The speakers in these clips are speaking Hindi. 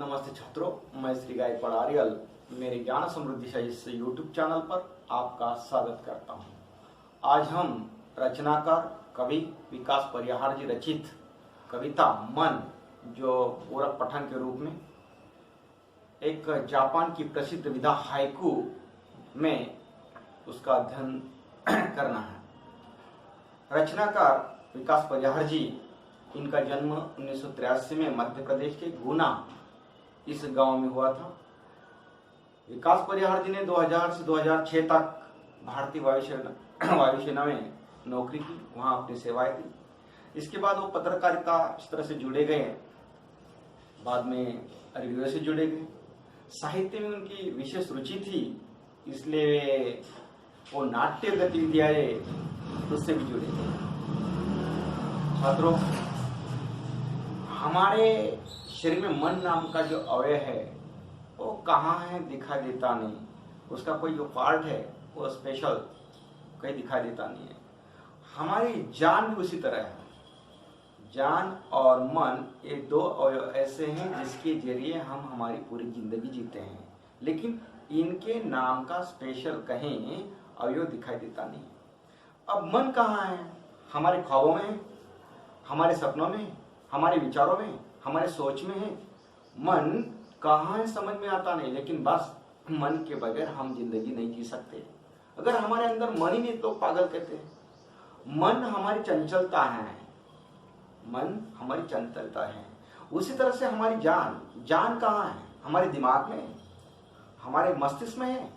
नमस्ते छात्रों, मैं श्री गायकवाड़ आर्यल मेरे ज्ञान समृद्धि से इस यूट्यूब चैनल पर आपका स्वागत करता हूं। आज हम रचनाकार कवि विकास परिहार जी रचित कविता मन, जो पूरक पठन के रूप में एक जापान की प्रसिद्ध विधा हाइकू में उसका अध्ययन करना है। रचनाकार विकास परिहार जी, इनका जन्म 1983 में मध्य प्रदेश के गुना इस गांव में हुआ था। विकास परिहार जी ने 2000 से 2006 तक भारतीय वायुसेना में नौकरी की, वहां अपनी सेवाएं दी। इसके बाद वो पत्रकारिता क्षेत्र से जुड़े गए, बाद में रेडियो से जुड़े गए। साहित्य में उनकी विशेष रुचि थी, इसलिए वो नाट्य गतिविधियां उससे भी जुड़े गए। छात्रों, हमारे शरीर में मन नाम का जो अवयव है वो कहाँ है दिखाई देता नहीं। उसका कोई जो पार्ट है वो स्पेशल कहीं दिखाई देता नहीं है। हमारी जान भी उसी तरह है। जान और मन ये दो अवयव ऐसे हैं जिसके जरिए हम हमारी पूरी जिंदगी जीते हैं, लेकिन इनके नाम का स्पेशल कहीं अवयव दिखाई देता नहीं। अब मन कहाँ है? हमारे ख्वाबों में, हमारे सपनों में, हमारे विचारों में, हमारे सोच में है। मन कहाँ है समझ में आता नहीं, लेकिन बस मन के बगैर हम जिंदगी नहीं जी सकते। अगर हमारे अंदर मन ही नहीं तो पागल कहते हैं। मन हमारी चंचलता है, मन हमारी चंचलता है। उसी तरह से हमारी जान कहाँ है? हमारे दिमाग में, हमारे मस्तिष्क में है,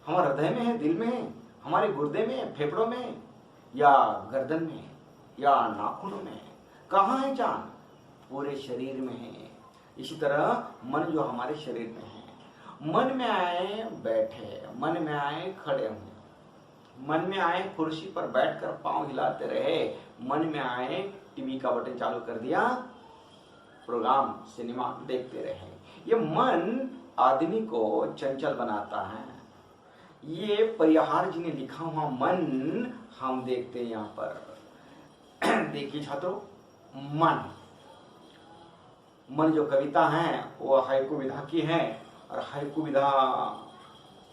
हमारे हृदय में है, दिल में है, हमारे गुर्दे में, फेफड़ों में, या गर्दन में, या नाखूनों में। कहाँ है जान? पूरे शरीर में है। इसी तरह मन जो हमारे शरीर में है। मन में आए बैठे, मन में आए खड़े हुए, मन में आए कुर्सी पर बैठकर पांव हिलाते रहे, मन में आए टीवी का बटन चालू कर दिया, प्रोग्राम सिनेमा देखते रहे। ये मन आदमी को चंचल बनाता है। ये परिहार जी ने लिखा हुआ मन हम देखते हैं यहाँ पर। देखिए छात्रों, मन जो कविता है वो हाइकू विधा की है, और हाइकू विधा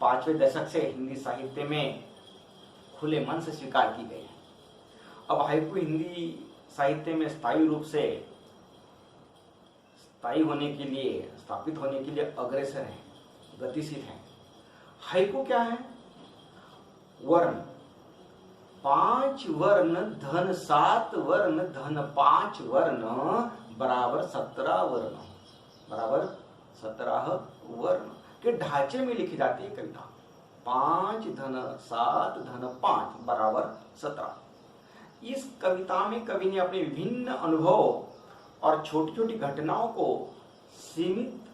5वें दशक से हिंदी साहित्य में खुले मन से स्वीकार की गई है। अब हाइकू हिंदी साहित्य में स्थायी रूप से स्थायी होने के लिए, स्थापित होने के लिए अग्रसर है, गतिशील है। हाइकू क्या है? वर्ण 5 वर्ण धन 7 वर्ण धन 5 वर्ण बराबर 17 वर्ण, बराबर 17 वर्ण के ढांचे में लिखी जाती है कविता। 5 धन 7 धन 5 बराबर 17। इस कविता में कवि ने अपने विभिन्न अनुभव और छोटी छोटी घटनाओं को सीमित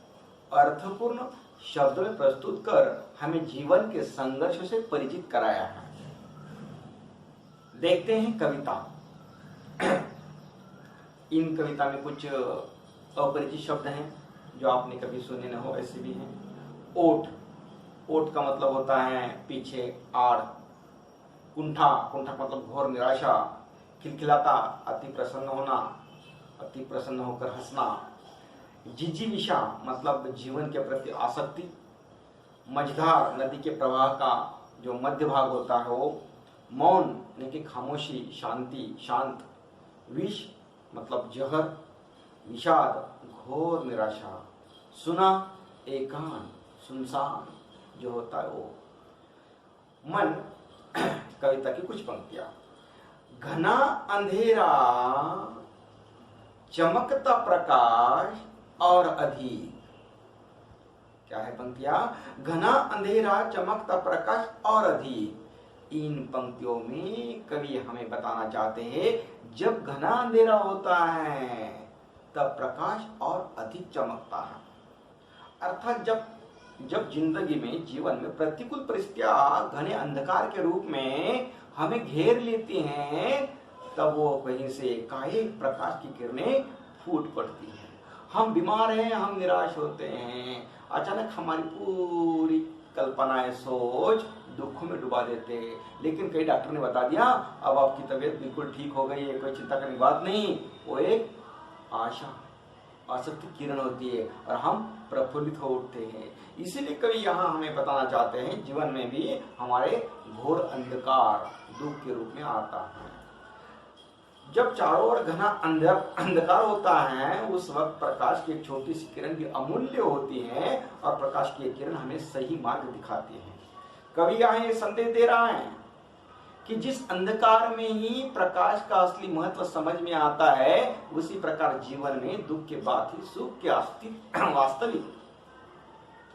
अर्थपूर्ण शब्दों में प्रस्तुत कर हमें जीवन के संघर्ष से परिचित कराया है। देखते हैं कविता। इन कविता में कुछ अपरिचित शब्द हैं जो आपने कभी सुने न हो, ऐसे भी हैं। ओट, ओट का मतलब होता है पीछे, आड़। कुंठा, कुंठा का मतलब घोर निराशा। खिलखिलाता, अति प्रसन्न होना, अति प्रसन्न होकर हंसना। जिजीविषा मतलब जीवन के प्रति आसक्ति। मझधार नदी के प्रवाह का जो मध्य भाग होता है वो। मौन यानी कि खामोशी, शांति, शांत। विष मतलब जहर। विषाद घोर निराशा। सुना एकांत, सुनसान जो होता है वो। मन कविता की कुछ पंक्तियां। घना अंधेरा चमकता प्रकाश और अधिक। क्या है पंक्तियां? घना अंधेरा चमकता प्रकाश और अधिक। इन पंक्तियों में कवि हमें बताना चाहते हैं, जब घना अंधेरा होता है तब प्रकाश और अधिक चमकता है। अर्थात जब जिंदगी में, जीवन में प्रतिकूल परिस्थितियां घने अंधकार के रूप में हमें घेर लेती हैं, तब वो कहीं से एकाएक प्रकाश की किरणें फूट पड़ती है। हम बीमार हैं, हम निराश होते हैं, अचानक हमारी पूरी कल्पनाएं, सोच दुखों में डुबा देते हैं। लेकिन कई डॉक्टर ने बता दिया अब आपकी तबीयत बिल्कुल ठीक हो गई है, कोई चिंता करने की बात नहीं। वो एक आशा, असत्य किरण होती है और हम प्रफुल्लित हो उठते हैं। इसीलिए कवि यहाँ हमें बताना चाहते हैं जीवन में भी हमारे घोर अंधकार दुख के रूप में आता है। जब चारों ओर घना अंधकार होता है उस वक्त प्रकाश की एक छोटी सी किरण भी अमूल्य होती है और प्रकाश की एक किरण हमें सही मार्ग दिखाती है। कवि यहाँ ये संदेश दे रहा है कि जिस अंधकार में ही प्रकाश का असली महत्व समझ में आता है उसी प्रकार जीवन में दुख के बाद ही सुख के वास्तविक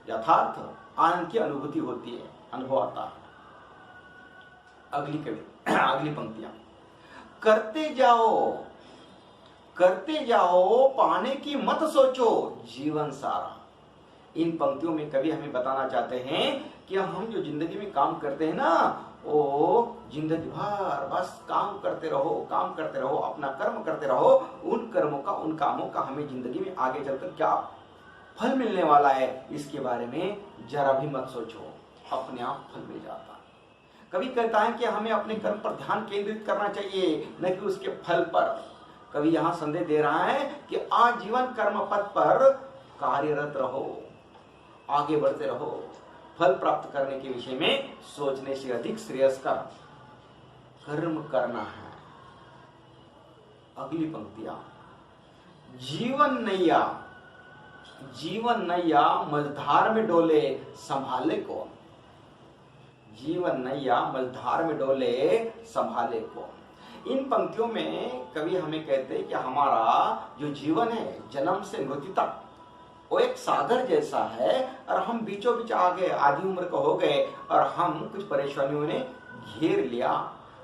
यथार्थ आनंद की अनुभूति होती है, अनुभव आता है। अगली पंक्तियां, करते जाओ पाने की मत सोचो जीवन सारा। इन पंक्तियों में कवि हमें बताना चाहते हैं कि हम जो जिंदगी में काम करते हैं ना वो जिंदगी भर बस काम करते रहो, अपना कर्म करते रहो। उन कर्मों का, उन कामों का हमें जिंदगी में आगे चलकर क्या फल मिलने वाला है इसके बारे में जरा भी मत सोचो, अपने आप फल मिल जाता है। कवि कहता है कि हमें अपने कर्म पर ध्यान केंद्रित करना चाहिए, न कि उसके फल पर। कवि यहाँ संदेश दे रहा है कि आजीवन कर्म पथ पर कार्यरत रहो, आगे बढ़ते रहो। फल प्राप्त करने के विषय में सोचने से अधिक श्रेयस्कर कर्म करना है। अगली पंक्तियां, जीवन नैया मझधार में डोले संभाले कौन। जीवन नैया मझधार में डोले संभाले कौन। इन पंक्तियों में कवि हमें कहते हैं कि हमारा जो जीवन है जन्म से मृत्यु तक वो एक सागर जैसा है और हम बीचों बीच आ गए, आधी उम्र को हो गए और हम कुछ परेशानियों ने घेर लिया।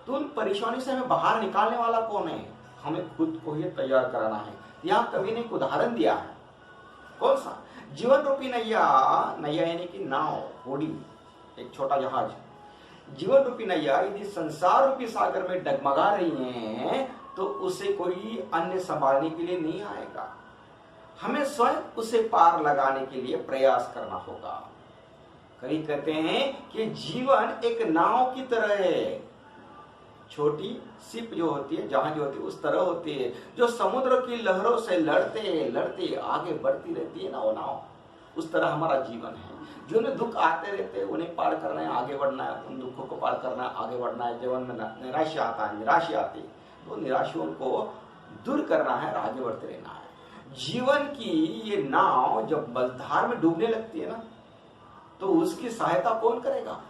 तो उन परेशानी से हमें बाहर निकालने वाला कौन है? हमें खुद को ही तैयार कराना है। यहाँ कवि ने एक उदाहरण दिया है। कौन सा? जीवन रूपी नैया यानी कि नाव, होड़ी, एक छोटा जहाज। जीवन रूपी नैया यदि संसार रूपी सागर में डगमगा रही है तो उसे कोई अन्य संभालने के लिए नहीं आएगा। हमें स्वयं उसे पार लगाने के लिए प्रयास करना होगा। कवि कहते हैं कि जीवन एक नाव की तरह है। छोटी शिप जो होती है, जहाज जो होती है, उस तरह होती है जो समुद्र की लहरों से लड़ते लड़ते आगे बढ़ती रहती है ना, वो नाव। उस तरह हमारा जीवन है। जो उन्हें दुख आते रहते हैं उन्हें पार करना है, आगे बढ़ना है। उन दुखों को पार करना है, आगे बढ़ना है। जीवन में निराशा आता है, निराशा आती है, तो निराशाओं को दूर करना है और आगे बढ़ते रहना है। जीवन की ये नाव जब मझधार में डूबने लगती है ना तो उसकी सहायता कौन करेगा?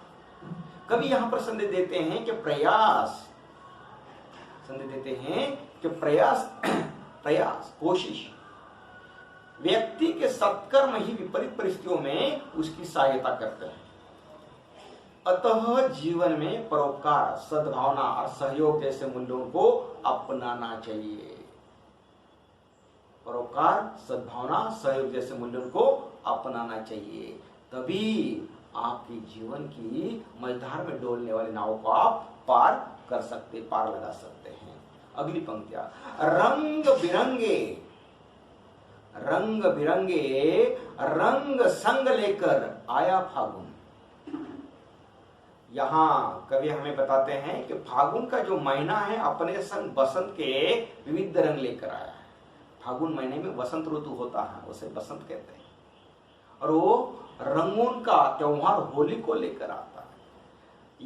कभी यहां पर संदेश देते हैं कि प्रयास कोशिश व्यक्ति के सत्कर्म ही विपरीत परिस्थितियों में उसकी सहायता करते हैं। अतः जीवन में परोपकार, सद्भावना और सहयोग जैसे मूल्यों को अपनाना चाहिए। परोपकार, सद्भावना, सहयोग जैसे मूल्यों को अपनाना चाहिए, तभी आपके जीवन की मझधार में डोलने वाली नाव को आप पार लगा सकते हैं। अगली पंक्तियां, रंग बिरंगे रंग संग लेकर आया फागुन। यहाँ कवि हमें बताते हैं कि फागुन का जो महीना है अपने संग बसंत के विविध रंग लेकर आया है। फागुन महीने में वसंत ऋतु होता है, उसे बसंत कहते हैं, और वो रंगों का त्योहार होली को लेकर आता है।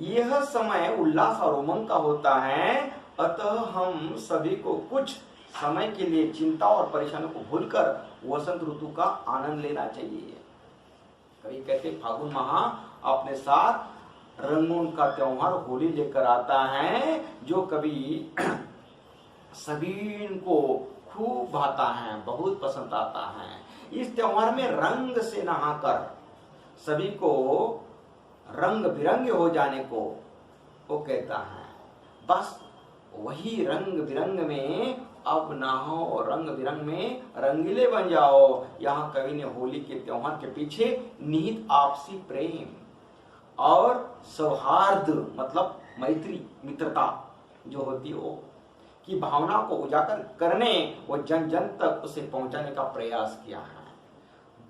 यह समय उल्लास और उमंग का होता है, अतः हम सभी को कुछ समय के लिए चिंता और परेशानियों को भूलकर वसंत ऋतु का आनंद लेना चाहिए। कभी कहते फागुन माह अपने साथ रंगों का त्योहार होली लेकर आता है, जो कभी सभी को खूब भाता है, बहुत पसंद आता है। इस त्योहार में रंग से नहाकर सभी को रंग बिरंगे हो जाने को वो कहता है। बस वही रंग बिरंग में अब नहाओ, रंग बिरंग में रंगीले बन जाओ। यहाँ कवि ने होली के त्योहार के पीछे निहित आपसी प्रेम और सौहार्द मतलब मैत्री, मित्रता जो होती हो की भावना को उजागर करने व जन जन तक उसे पहुंचाने का प्रयास किया है।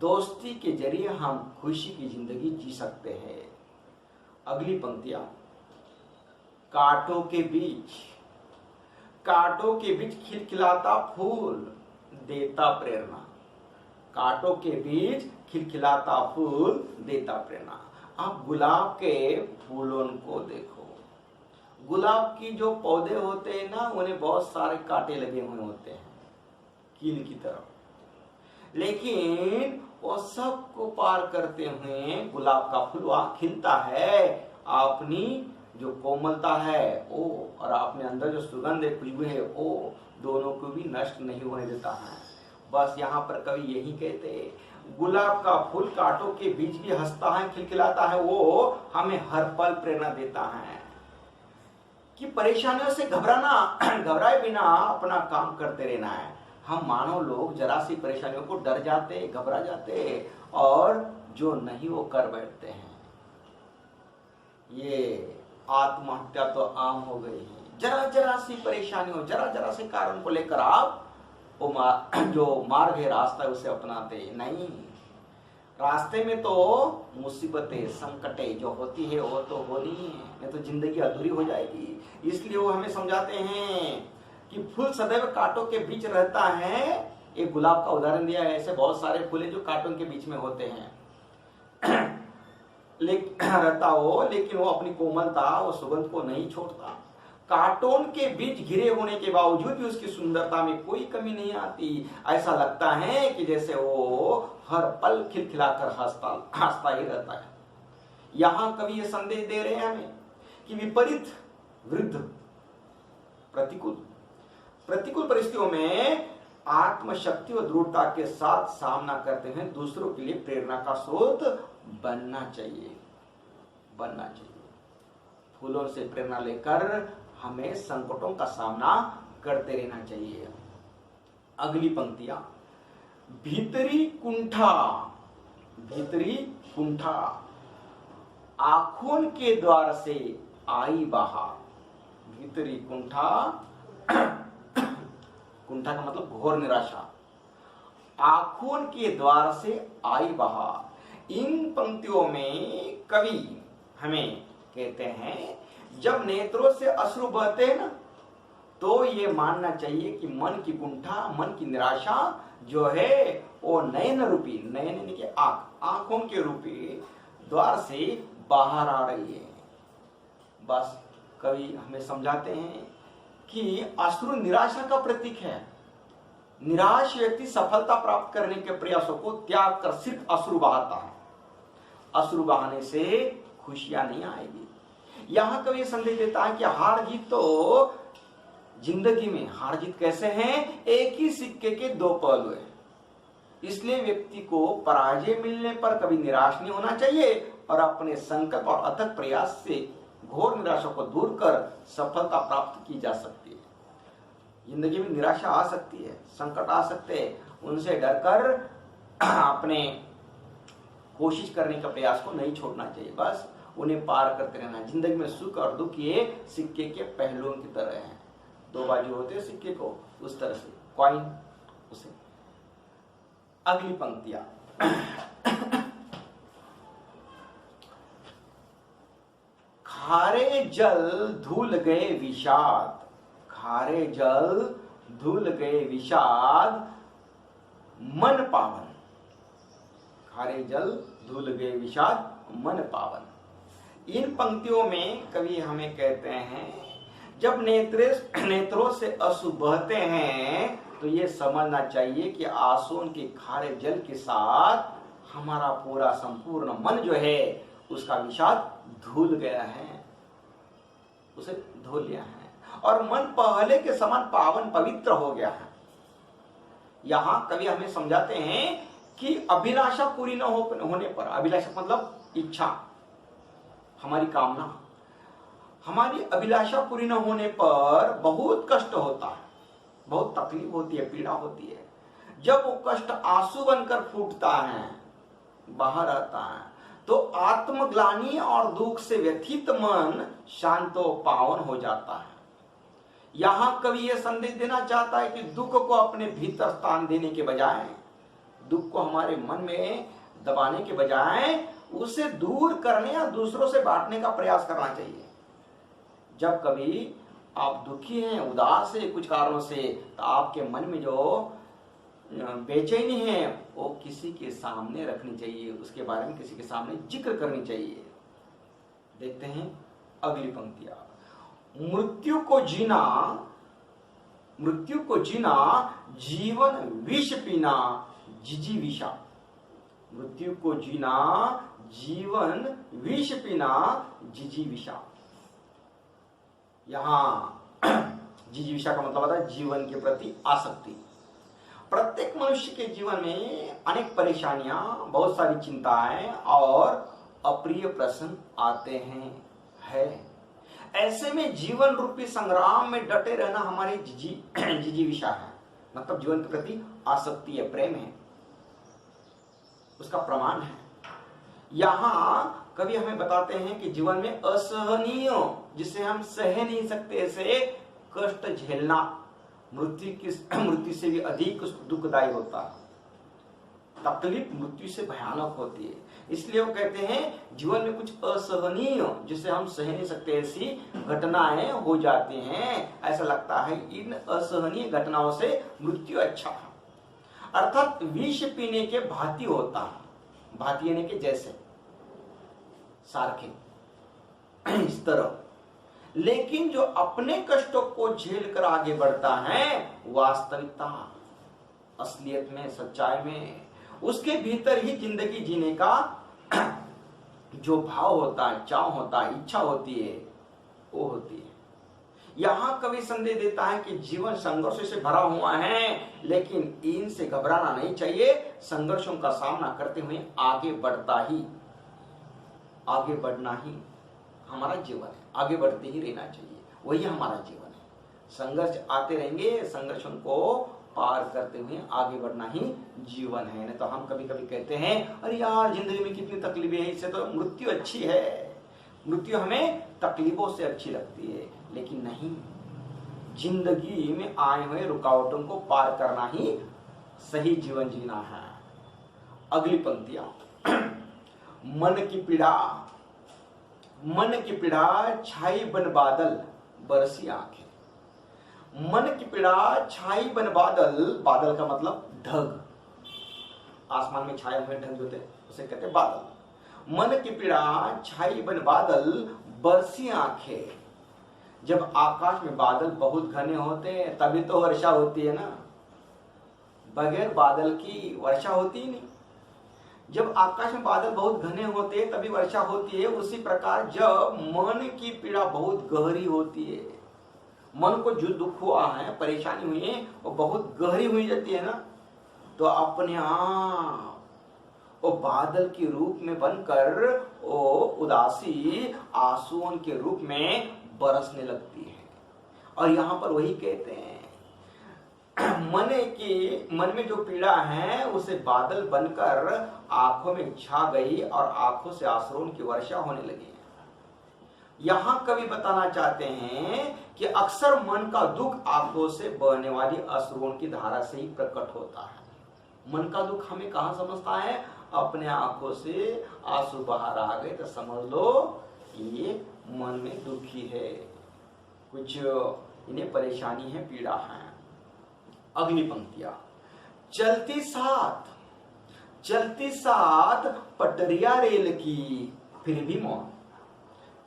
दोस्ती के जरिए हम खुशी की जिंदगी जी सकते हैं। अगली पंक्तियां, कांटों के बीच खिलखिलाता फूल देता प्रेरणा। कांटों के बीच खिलखिलाता फूल देता प्रेरणा। आप गुलाब के फूलों को देखो, गुलाब की जो पौधे होते हैं ना, उन्हें बहुत सारे कांटे लगे हुए होते हैं कील की तरफ, लेकिन वो सबको पार करते हुए गुलाब का फूल वहां खिलता है, अपनी जो कोमलता है वो और अपने अंदर जो सुगंध है, खुशबू है, वो दोनों को भी नष्ट नहीं होने देता है। बस यहाँ पर कवि यही कहते हैं, गुलाब का फूल कांटों के बीच भी हंसता है, खिलखिलाता है, वो हमें हर पल प्रेरणा देता है कि परेशानियों से घबराए बिना अपना काम करते रहना है। हम मानव लोग जरा सी परेशानियों को डर जाते, घबरा जाते और जो नहीं वो कर बैठते हैं। ये आत्महत्या तो आम हो गई है। जरा सी परेशानियों, जरा से कारण को लेकर आप वो जो मार्ग है, रास्ता है, उसे अपनाते नहीं। रास्ते में तो मुसीबतें, संकटें जो होती है वो तो होनी है, नहीं तो जिंदगी अधूरी हो जाएगी। इसलिए वो हमें समझाते हैं कि फूल सदैव कांटों के बीच रहता है। एक गुलाब का उदाहरण दिया है, ऐसे बहुत सारे फूल जो कांटों के बीच में होते हैं रहता हो, लेकिन वो अपनी कोमलता, वो सुगंध को नहीं छोड़ता। कांटों के बीच घिरे होने के बावजूद भी उसकी सुंदरता में कोई कमी नहीं आती। ऐसा लगता है कि जैसे वो हर पल खिलखिलाकर हंसता ही रहता है। यहां कवि ये संदेश दे रहे हैं हमें कि विपरीत, विरुद्ध, प्रतिकूल परिस्थितियों में आत्मशक्ति और दृढ़ता के साथ सामना करते हैं दूसरों के लिए प्रेरणा का स्रोत बनना चाहिए। फूलों से प्रेरणा लेकर हमें संकटों का सामना करते रहना चाहिए। अगली पंक्तियां, भीतरी कुंठा आंखों के द्वार से आई बहार। भीतरी कुंठा का मतलब घोर निराशा, आंखों के द्वार से आई बहार। इन पंक्तियों में कवि हमें कहते हैं, जब नेत्रों से अश्रु बहते हैं ना, तो ये मानना चाहिए कि मन की कुंठा, मन की निराशा जो है वो नयन रूपी, नयन यानी कि आंखों के रूपी द्वार से बाहर आ रही है। बस कवि हमें समझाते हैं कि अश्रु निराशा का प्रतीक है। निराश व्यक्ति सफलता प्राप्त करने के प्रयासों को त्याग कर सिर्फ अश्रु बहाता है। अश्रु बहाने से खुशियां नहीं आएगी। यहां कवि संदेश देता है कि हार जीत तो जिंदगी में, हार जीत कैसे हैं, एक ही सिक्के के दो पहलू हैं। इसलिए व्यक्ति को पराजय मिलने पर कभी निराश नहीं होना चाहिए और अपने संकल्प और अथक प्रयास से घोर निराशा को दूर कर सफलता प्राप्त की जा सकती है। जिंदगी में निराशा आ सकती है, संकट आ सकते हैं, उनसे डरकर अपने कोशिश करने का प्रयास को नहीं छोड़ना चाहिए। बस उन्हें पार करते रहना। जिंदगी में सुख और दुख ये सिक्के के पहलुओं की तरह हैं। दो बाजू होते हैं सिक्के को, उस तरह से कॉइन उसे। अगली पंक्तियां, खारे जल धुल गए विषाद, खारे जल धुल गए विषाद मन पावन। खारे जल धुल गए विषाद मन पावन। इन पंक्तियों में कवि हमें कहते हैं, जब नेत्रों से आंसू बहते हैं तो ये समझना चाहिए कि आंसुओं के खारे जल के साथ हमारा पूरा संपूर्ण मन जो है उसका विषाद धुल गया है, उसे धो लिया है और मन पहले के समान पावन पवित्र हो गया है। यहां कवि हमें समझाते हैं कि अभिलाषा पूरी न होने पर, अभिलाषा मतलब इच्छा, हमारी कामना, हमारी अभिलाषा पूरी न होने पर बहुत कष्ट होता है, बहुत तकलीफ होती है, पीड़ा होती है। जब वो कष्ट आंसू बनकर फूटता है, बाहर आता है, तो आत्मग्लानि और दुख से व्यथित मन शांत और पावन हो जाता है। यहां कवि यह संदेश देना चाहता है कि दुख को अपने भीतर स्थान देने के बजाय, दुख को हमारे मन में दबाने के बजाय उसे दूर करने या दूसरों से बांटने का प्रयास करना चाहिए। जब कभी आप दुखी हैं, उदास है कुछ कारणों से, तो आपके मन में जो बेचैनी है वो किसी के सामने रखनी चाहिए, उसके बारे में किसी के सामने जिक्र करनी चाहिए। देखते हैं अगली पंक्तियां। मृत्यु को जीना जीवन विष पीना जिजीविषा। मृत्यु को जीना जीवन विष पीना जिजीविषा। यहां जिजीविषा का मतलब होता है जीवन के प्रति आसक्ति। प्रत्येक मनुष्य के जीवन में अनेक परेशानियां, बहुत सारी चिंताएं और अप्रिय प्रश्न आते हैं। ऐसे में जीवन रूपी संग्राम में डटे रहना हमारी जिजीविषा है, मतलब जीवन के प्रति आसक्ति है, प्रेम है, उसका प्रमाण है। यहां कवि हमें बताते हैं कि जीवन में असहनीय, जिसे हम सह नहीं सकते ऐसे कष्ट झेलना मृत्यु से भी अधिक दुखदायी होता है। तकलीफ मृत्यु से भयानक होती है। इसलिए वो कहते हैं जीवन में कुछ असहनीय, जिसे हम सह नहीं सकते ऐसी घटनाएं हो जाती हैं। ऐसा लगता है इन असहनीय घटनाओं से मृत्यु अच्छा है, अर्थात विष पीने के भांति होता है। भांति यानी के जैसे, सारखे, इस तरह। लेकिन जो अपने कष्टों को झेल कर आगे बढ़ता है, वास्तविकता, असलियत में, सच्चाई में, उसके भीतर ही जिंदगी जीने का जो भाव होता है, चाव होता है, इच्छा होती है, वो होती है। यहां कवि संदेश देता है कि जीवन संघर्षों से भरा हुआ है, लेकिन इनसे घबराना नहीं चाहिए। संघर्षों का सामना करते हुए आगे बढ़ना ही हमारा जीवन है। आगे बढ़ते ही रहना चाहिए, वही हमारा जीवन है। संघर्ष आते रहेंगे, संघर्षों को पार करते हुए आगे बढ़ना ही जीवन है। नहीं तो हम कभी कभी कहते हैं अरे यार जिंदगी में कितनी तकलीफें हैं, इससे तो मृत्यु अच्छी है, मृत्यु हमें तकलीफों से अच्छी लगती है। लेकिन नहीं, जिंदगी में आए हुए रुकावटों को पार करना ही सही जीवन जीना है। अगली पंक्तियां। मन की पीड़ा छाई बन बादल बरसी आंखें। मन की पीड़ा छाई बन बादल, बादल का मतलब ढग, आसमान में छाए हुए ढग होते उसे कहते हैं बादल। मन की पीड़ा छाई बन बादल बरसी आंखें। जब आकाश में बादल बहुत घने होते हैं तभी तो वर्षा होती है ना, बगैर बादल की वर्षा होती ही नहीं। जब आकाश में बादल बहुत घने होते हैं तभी वर्षा होती है। उसी प्रकार जब मन की पीड़ा बहुत गहरी होती है, मन को जो दुख हुआ है, परेशानी हुई है, वो बहुत गहरी हुई जाती है ना, तो अपने आप वो बादल के रूप में बनकर वो उदासी आंसुओं के रूप में बरसने लगती है। और यहाँ पर वही कहते हैं, मन में जो पीड़ा है उसे बादल बनकर आंखों में छा गई और आंखों से आंसुओं की वर्षा होने लगी। यहां कवि बताना चाहते हैं कि अक्सर मन का दुख आंखों से बहने वाली अश्रुओं की धारा से ही प्रकट होता है। मन का दुख हमें कहां समझता है? अपने आंखों से आंसू बाहर आ गए तो समझ लो ये मन में दुखी है, कुछ इन्हें परेशानी है, पीड़ा है। अगली पंक्तियां। चलती साथ पटरिया रेल की फिर भी मौन।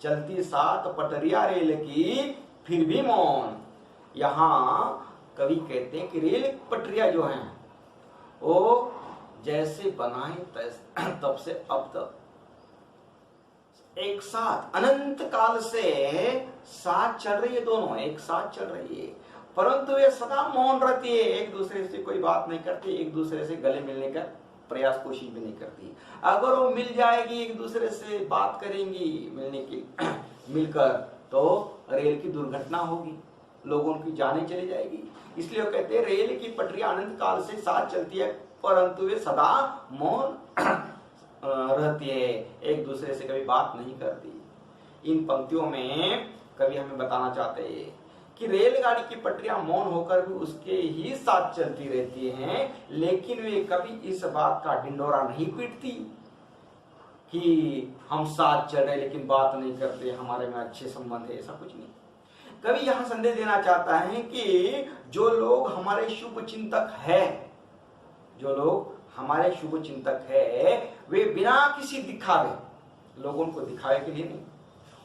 चलती साथ पटरिया रेल की फिर भी मौन। यहां कवि कहते हैं कि रेल पटरिया जो है वो जैसे बनाए तब से अब तक एक साथ अनंत काल से साथ चल रही है, दोनों एक साथ चल रही है, परंतु ये सदा मौन रहती है, एक दूसरे से कोई बात नहीं करती, एक दूसरे से गले मिलने का प्रयास कोशिश भी नहीं करती। अगर वो मिल जाएगी, एक दूसरे से बात करेंगी मिलकर, तो रेल की दुर्घटना होगी, लोगों की जानें चली जाएगी। इसलिए वो कहते हैं रेल की पटरियां अनंत काल से साथ चलती है, परंतु वे सदा मौन रहती है, एक दूसरे से कभी बात नहीं करती। इन पंक्तियों में कवि हमें बताना चाहते हैं कि रेलगाड़ी की पटरियां मौन होकर भी उसके ही साथ चलती रहती हैं, लेकिन वे कभी इस बात का ढिंडोरा नहीं पीटती कि हम साथ चल रहे लेकिन बात नहीं करते, हमारे में अच्छे संबंध है, ऐसा कुछ नहीं। कवि यहां संदेश देना चाहता है कि जो लोग हमारे शुभ चिंतक है, जो लोग हमारे शुभ चिंतक है, वे बिना किसी दिखावे, लोगों को दिखावे के लिए नहीं,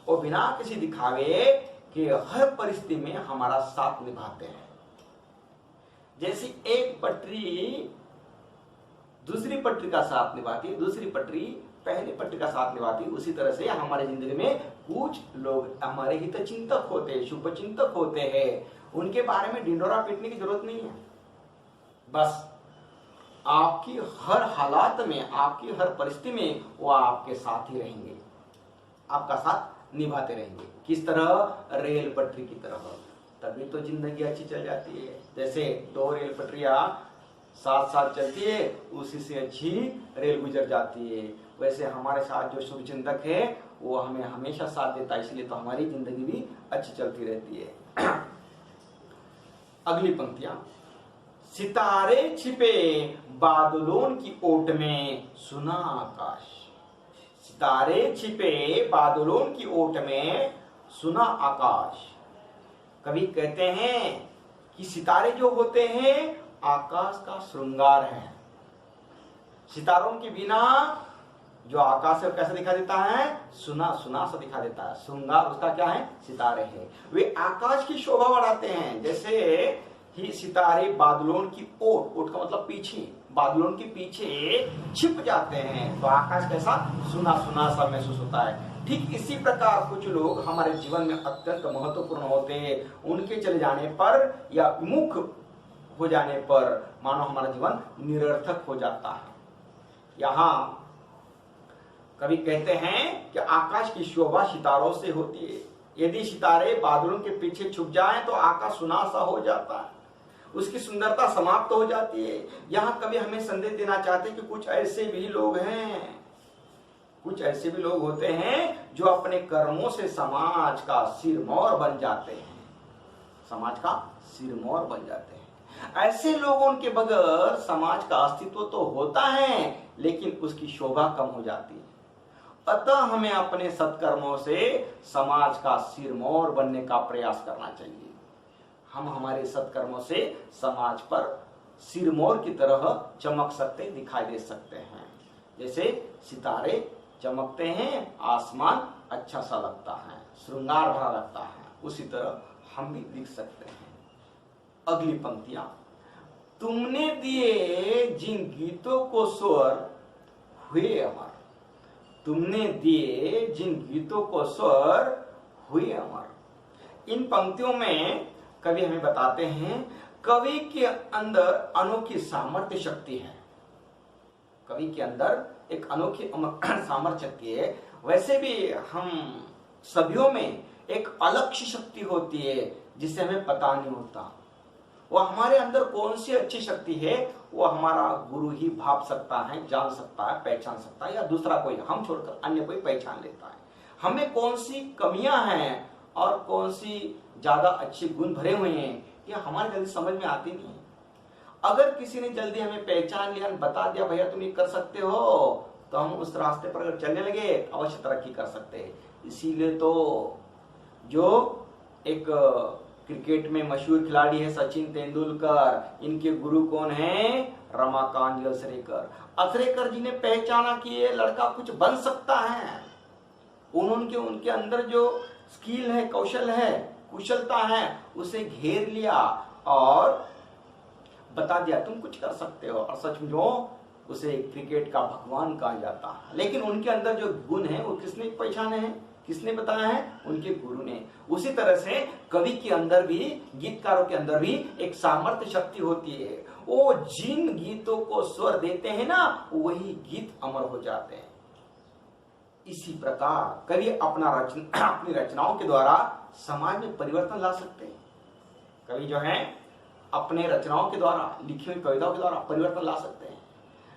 और बिना किसी दिखावे के हर परिस्थिति में हमारा साथ निभाते हैं। जैसे एक पटरी दूसरी पटरी का साथ निभाती है, दूसरी पटरी पहली पटरी का साथ निभाती है, उसी तरह से हमारे जिंदगी में कुछ लोग हमारे हित चिंतक होते हैं, शुभ चिंतक होते हैं। उनके बारे में ढिंढोरा पीटने की जरूरत नहीं है। बस आपकी हर हालात में, आपकी हर परिस्थिति में वो आपके साथ ही रहेंगे, आपका साथ निभाते रहेंगे। किस तरह? रेल पटरी की तरह। तभी तो जिंदगी अच्छी चल जाती है। जैसे दो रेल पटरियां साथ साथ चलती है, उसी से अच्छी रेल गुजर जाती है। वैसे हमारे साथ जो शुभ चिंतक है वो हमें हमेशा साथ देता है, इसलिए तो हमारी जिंदगी भी अच्छी चलती रहती है। अगली पंक्तियां, सितारे छिपे बादलों की ओट में सुना आकाश। सितारे छिपे बादलों की ओट में सुना आकाश। कवि कहते हैं कि सितारे जो होते हैं आकाश का श्रृंगार है। सितारों के बिना जो आकाश है कैसा दिखा देता है? सुना सुना सा दिखा देता है। श्रृंगार उसका क्या है? सितारे हैं। वे आकाश की शोभा बढ़ाते हैं। जैसे ही सितारे बादलों की ओट, ओट का मतलब पीछे, बादलों के पीछे छिप जाते हैं तो आकाश कैसा? सुना सुना सा महसूस होता है। ठीक इसी प्रकार कुछ लोग हमारे जीवन में अत्यंत महत्वपूर्ण होते हैं। उनके चले जाने पर या विमुख हो जाने पर मानो हमारा जीवन निरर्थक हो जाता है। यहाँ कवि कहते हैं कि आकाश की शोभा सितारों से होती है। यदि सितारे बादलों के पीछे छुप जाएं तो आकाश सुना सा हो जाता है, उसकी सुंदरता समाप्त हो जाती है। यहाँ कवि हमें संदेश देना चाहते हैं कि कुछ ऐसे भी लोग हैं, कुछ ऐसे भी लोग होते हैं जो अपने कर्मों से समाज का सिरमौर बन जाते हैं, समाज का सिरमौर बन जाते हैं। ऐसे लोगों के बगैर समाज का अस्तित्व तो होता है लेकिन उसकी शोभा कम हो जाती है। अतः हमें अपने सत्कर्मों से समाज का सिरमौर बनने का प्रयास करना चाहिए। हम हमारे सत्कर्मों से समाज पर सिरमौर की तरह चमक सकते, दिखाई दे सकते हैं। जैसे सितारे चमकते हैं, आसमान अच्छा सा लगता है, श्रृंगार भरा लगता है, उसी तरह हम भी दिख सकते हैं। अगली पंक्तियां, तुमने दिए जिन गीतों को स्वर हुए अमर। तुमने दिए जिन गीतों को स्वर हुए अमर। इन पंक्तियों में कवि हमें बताते हैं कवि के अंदर अनोखी सामर्थ्य शक्ति है। कवि के अंदर एक अनोखी सामर्थ्य शक्ति है। वैसे भी हम सभीयों में एक अलग शक्ति होती है जिसे हमें पता नहीं होता। वो हमारे अंदर कौन सी अच्छी शक्ति है वो हमारा गुरु ही भाप सकता है, जान सकता है, पहचान सकता है, या दूसरा कोई, हम छोड़कर अन्य कोई पहचान लेता है। हमें कौन सी कमियां हैं और कौन सी ज्यादा अच्छे गुण भरे हुए हैं ये हमारे जल्दी समझ में आती नहीं है। अगर किसी ने जल्दी हमें पहचान लिया, बता दिया भैया तुम ये कर सकते हो, तो हम उस रास्ते पर अगर चलने लगे अवश्य तरक्की कर सकते हैं। इसीलिए तो जो एक क्रिकेट में मशहूर खिलाड़ी है सचिन तेंदुलकर, इनके गुरु कौन है? रमाकांत अचरेकर। अचरेकर जी ने पहचाना कि ये लड़का कुछ बन सकता है। उन्होंने उनके अंदर जो स्किल है, कौशल है, कुशलता है, उसे घेर लिया और बता दिया तुम कुछ कर सकते हो, और सच में जो उसे क्रिकेट का भगवान कहा जाता है। लेकिन उनके अंदर जो गुण है वो किसने पहचाने हैं, किसने बताया है? उनके गुरु ने। उसी तरह से कवि के अंदर भी, गीतकारों के अंदर भी एक सामर्थ्य शक्ति होती है। वो जिन गीतों को स्वर देते हैं ना, वही गीत अमर हो जाते हैं। इसी प्रकार कवि अपनी रचनाओं के द्वारा समाज में परिवर्तन ला सकते हैं। कवि जो है अपने रचनाओं के द्वारा, लिखी हुई कविताओं के द्वारा परिवर्तन ला सकते हैं।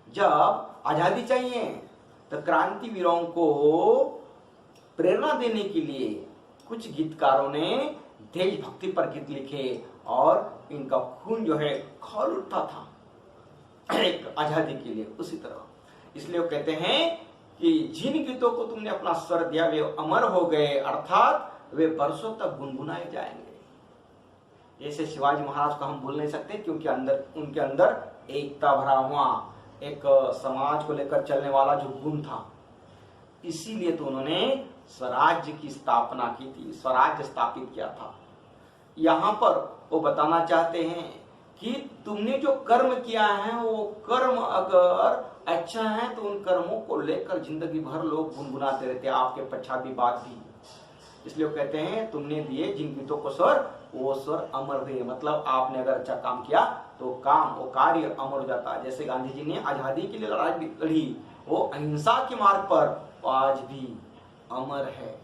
जब आजादी चाहिए तो क्रांतिवीरों को प्रेरणा देने के लिए कुछ गीतकारों ने देशभक्ति पर गीत लिखे और इनका खून जो है खौल उठता था एक आजादी के लिए। उसी तरह इसलिए वो कहते हैं कि जिन गीतों को तुमने अपना स्वर दिया वे अमर हो गए, अर्थात वे बरसों तक गुनगुनाए जाएंगे। ऐसे शिवाजी महाराज को हम भूल नहीं सकते, क्योंकि उनके अंदर एकता भरा हुआ एक समाज को लेकर चलने वाला जो गुण था, इसीलिए तो उन्होंने स्वराज्य की स्थापना की थी, स्वराज्य स्थापित किया था। यहाँ पर वो बताना चाहते हैं कि तुमने जो कर्म किया है वो कर्म अगर अच्छा है तो उन कर्मों को लेकर जिंदगी भर लोग गुनगुनाते रहते हैं, आपके पश्चात भी बात भी। इसलिए वो कहते हैं तुमने दिए जिन गीतों को स्वर वो स्वर अमर हुए, मतलब आपने अगर अच्छा काम किया तो काम वो कार्य अमर हो जाता है। जैसे गांधी जी ने आजादी के लिए लड़ाई लड़ी, वो अहिंसा के मार्ग पर आज भी अमर है।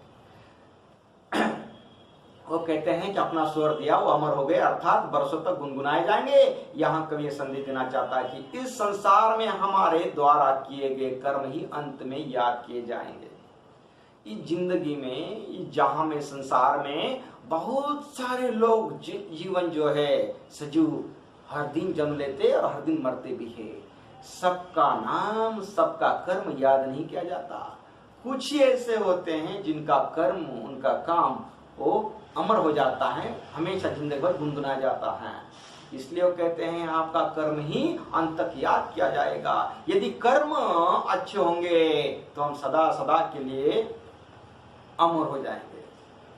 वो कहते हैं कि अपना स्वर दिया वो अमर हो गए, अर्थात बरसों तक गुनगुनाए जाएंगे। यहाँ कवि ये संदेश देना चाहता है कि इस संसार में हमारे द्वारा किए गए कर्म ही अंत में याद किए जाएंगे। इस जिंदगी में, इस जहां में, संसार में बहुत सारे लोग जीवन जो है सजीव हर दिन जन्म लेते और हर दिन मरते भी है। सबका नाम, सबका कर्म याद नहीं किया जाता। कुछ ही ऐसे होते हैं जिनका कर्म, उनका काम वो अमर हो जाता है, हमेशा जिंदगी भर गुनगुनाया जाता है। इसलिए वो कहते हैं आपका कर्म ही अंत तक याद किया जाएगा। यदि कर्म अच्छे होंगे तो हम सदा सदा के लिए अमर हो जाएंगे।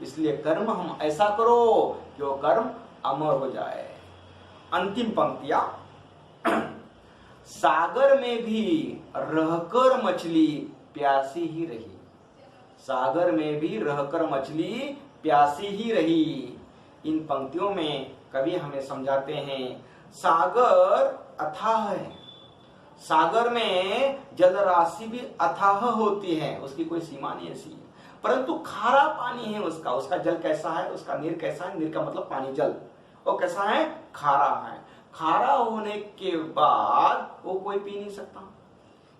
इसलिए कर्म हम ऐसा करो कि वो कर्म अमर हो जाए। अंतिम पंक्तियां, सागर में भी रहकर मछली प्यासी ही रही, सागर में भी रहकर मछली प्यासी ही रही। इन पंक्तियों में कवि हमें समझाते हैं सागर अथाह है, सागर में जल राशि भी अथाह होती है, उसकी कोई सीमा नहीं ऐसी, परंतु खारा पानी है उसका। उसका जल कैसा है, उसका नीर कैसा है, नीर का मतलब पानी, जल वो कैसा है, खारा है। खारा होने के बाद वो कोई पी नहीं सकता।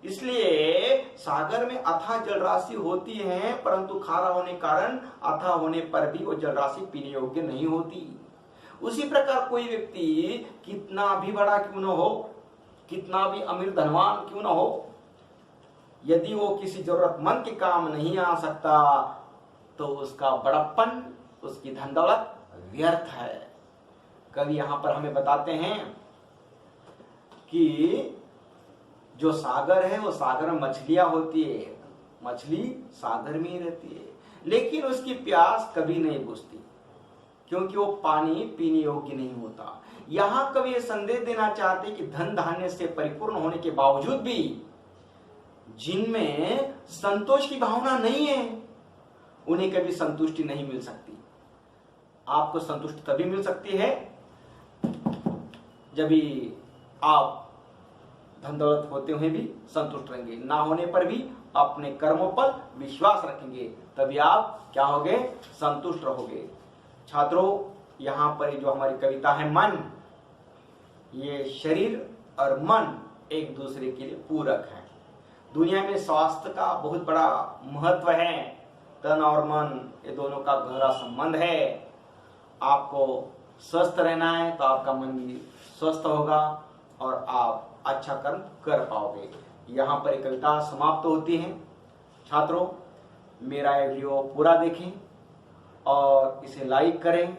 इसलिए सागर में अथाह जल राशि होती है, परंतु खारा होने के कारण अथाह होने पर भी वो जल राशि पीने योग्य नहीं होती। उसी प्रकार कोई व्यक्ति कितना भी बड़ा क्यों न हो, कितना भी अमीर धनवान क्यों न हो, यदि वो किसी जरूरतमंद के काम नहीं आ सकता तो उसका बड़प्पन, उसकी धन दौलत व्यर्थ है। कवि यहां पर हमें बताते हैं कि जो सागर है वो सागर में मछलियां होती है, मछली सागर में ही रहती है, लेकिन उसकी प्यास कभी नहीं बुझती, क्योंकि वो पानी पीने योग्य नहीं होता। यहां कवि ये संदेश देना चाहते हैं कि धन धान्य से परिपूर्ण होने के बावजूद भी जिनमें संतोष की भावना नहीं है, उन्हें कभी संतुष्टि नहीं मिल सकती। आपको संतुष्टि तभी मिल सकती है जब आप धन दौलत होते हुए भी संतुष्ट रहेंगे, ना होने पर भी अपने कर्मों पर विश्वास रखेंगे, तभी आप क्या होगे, संतुष्ट रहोगे। छात्रों, यहाँ पर जो हमारी कविता है मन, ये शरीर और मन एक दूसरे के लिए पूरक है। दुनिया में स्वास्थ्य का बहुत बड़ा महत्व है, तन और मन ये दोनों का गहरा संबंध है। आपको स्वस्थ रहना है तो आपका मन भी स्वस्थ होगा और आप अच्छा कर्म कर पाओगे। यहाँ पर एक कविता समाप्त होती है। छात्रों, मेरा ये वीडियो पूरा देखें और इसे लाइक करें,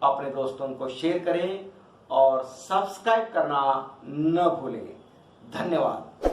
अपने दोस्तों को शेयर करें और सब्सक्राइब करना न भूलें। धन्यवाद।